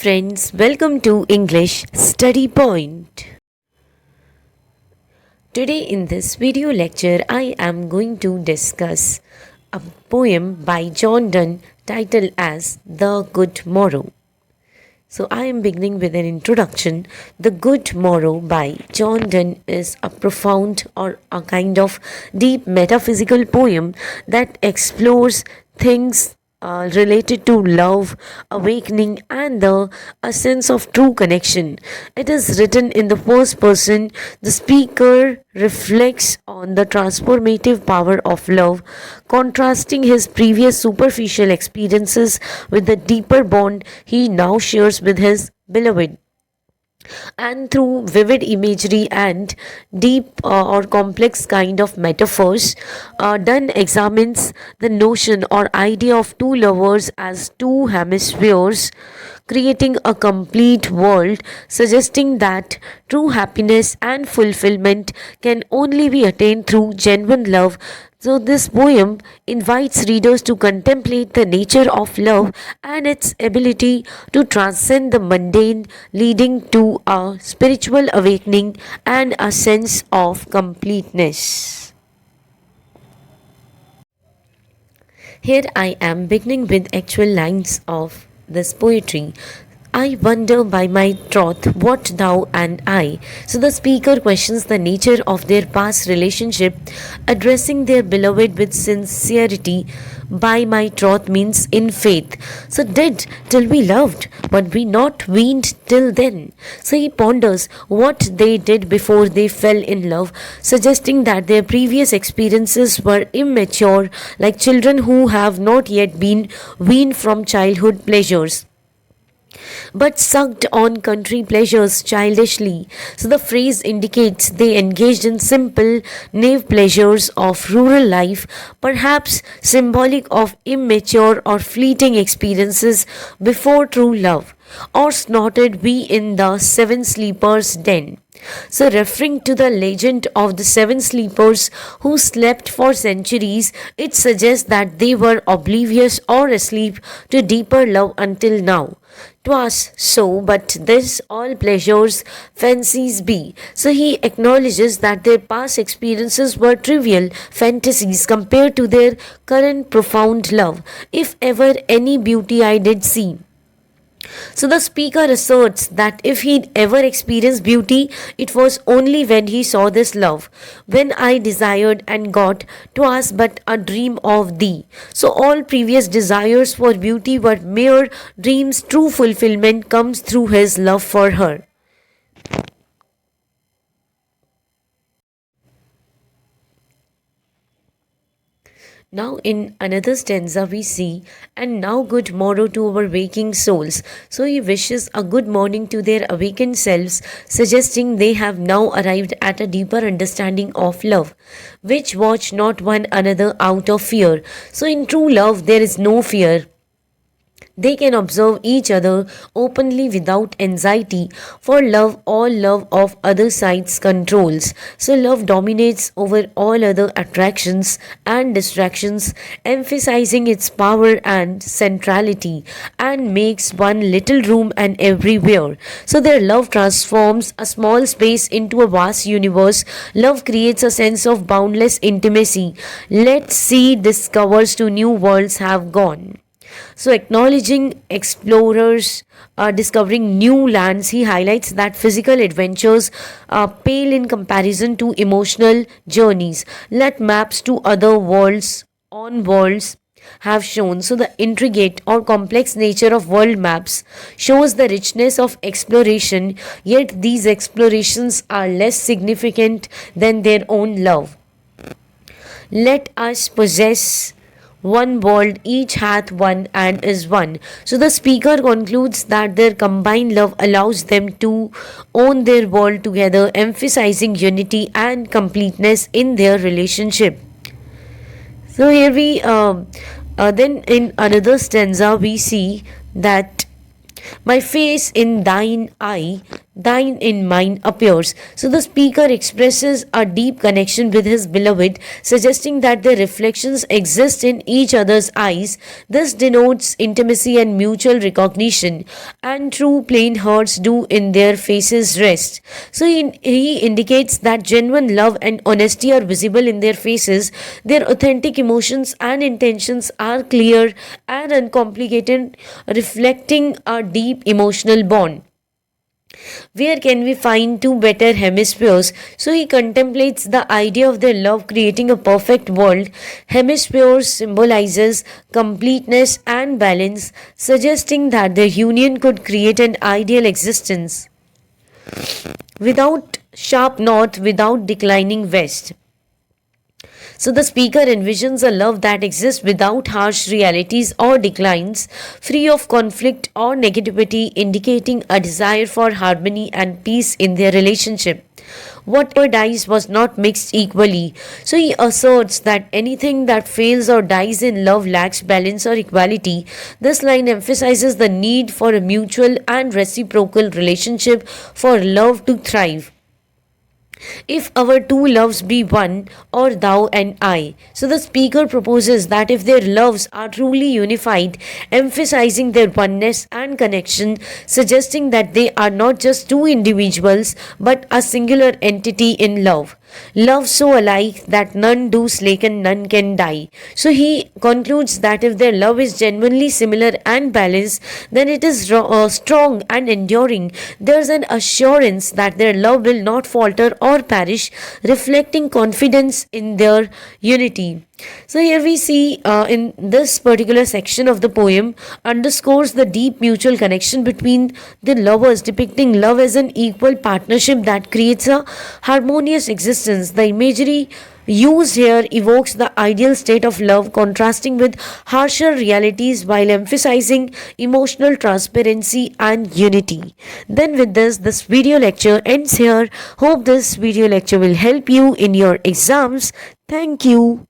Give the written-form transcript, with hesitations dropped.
friends, welcome to English Study Point. Today in this video lecture, I am going to discuss a poem by John Donne titled as The Good Morrow. So I am beginning with an introduction. The Good Morrow by John Donne is a profound or a kind of deep metaphysical poem that explores things related to love, awakening, and a sense of true connection. It is written in the first person. The speaker reflects on the transformative power of love, contrasting his previous superficial experiences with the deeper bond he now shares with his beloved. And through vivid imagery and deep or complex kind of metaphors, Donne examines the notion or idea of two lovers as two hemispheres, creating a complete world, suggesting that true happiness and fulfillment can only be attained through genuine love. So, this poem invites readers to contemplate the nature of love and its ability to transcend the mundane, leading to a spiritual awakening and a sense of completeness. Here I am beginning with actual lines of this poetry. I wonder by my troth what thou and I. So the speaker questions the nature of their past relationship, addressing their beloved with sincerity. By my troth means in faith. So did till we loved, but we not weaned till then. So he ponders what they did before they fell in love, suggesting that their previous experiences were immature, like children who have not yet been weaned from childhood pleasures, but sucked on country pleasures childishly. So the phrase indicates they engaged in simple, naive pleasures of rural life, perhaps symbolic of immature or fleeting experiences before true love, or snorted we in the seven sleepers' den. So, referring to the legend of the seven sleepers who slept for centuries, it suggests that they were oblivious or asleep to deeper love until now. 'Twas so, but this all pleasures fancies be. So he acknowledges that their past experiences were trivial fantasies compared to their current profound love. If ever any beauty I did see. So the speaker asserts that if he ever experienced beauty, it was only when he saw this love. When I desired and got, 'twas but a dream of thee. So all previous desires for beauty were mere dreams. True fulfillment comes through his love for her. Now, in another stanza, we see, and now good morrow to our waking souls. So, he wishes a good morning to their awakened selves, suggesting they have now arrived at a deeper understanding of love, which watch not one another out of fear. So, in true love, there is no fear. They can observe each other openly without anxiety, for love, all love of other sides controls. So love dominates over all other attractions and distractions, emphasizing its power and centrality, and makes one little room and everywhere. So their love transforms a small space into a vast universe. Love creates a sense of boundless intimacy. Let's see discovers to new worlds have gone. So, acknowledging explorers discovering new lands, he highlights that physical adventures pale in comparison to emotional journeys. Let maps to other worlds on worlds have shown. So, the intricate or complex nature of world maps shows the richness of exploration, yet, these explorations are less significant than their own love. Let us possess one world, each hath one and is one. So the speaker concludes that their combined love allows them to own their world together, emphasizing unity and completeness in their relationship. So here we then in another stanza we see that my face in thine eye, thine in mine appears. So the speaker expresses a deep connection with his beloved, suggesting that their reflections exist in each other's eyes. This denotes intimacy and mutual recognition, and true plain hearts do in their faces rest. So he indicates that genuine love and honesty are visible in their faces. Their authentic emotions and intentions are clear and uncomplicated, reflecting a deep emotional bond. Where can we find two better hemispheres? So he contemplates the idea of their love creating a perfect world. Hemispheres symbolizes completeness and balance, suggesting that their union could create an ideal existence without sharp north, without declining west. So the speaker envisions a love that exists without harsh realities or declines, free of conflict or negativity, indicating a desire for harmony and peace in their relationship. Whatever dies was not mixed equally. So he asserts that anything that fails or dies in love lacks balance or equality. This line emphasizes the need for a mutual and reciprocal relationship for love to thrive. If our two loves be one, or thou and I. So the speaker proposes that if their loves are truly unified, emphasizing their oneness and connection, suggesting that they are not just two individuals but a singular entity in love. Love so alike that none do slake and none can die. So he concludes that if their love is genuinely similar and balanced, then it is strong and enduring. There's an assurance that their love will not falter or perish, reflecting confidence in their unity. So here we see in this particular section of the poem underscores the deep mutual connection between the lovers, depicting love as an equal partnership that creates a harmonious existence. The imagery used here evokes the ideal state of love, contrasting with harsher realities while emphasizing emotional transparency and unity. Then with this video lecture ends here. Hope this video lecture will help you in your exams. Thank you.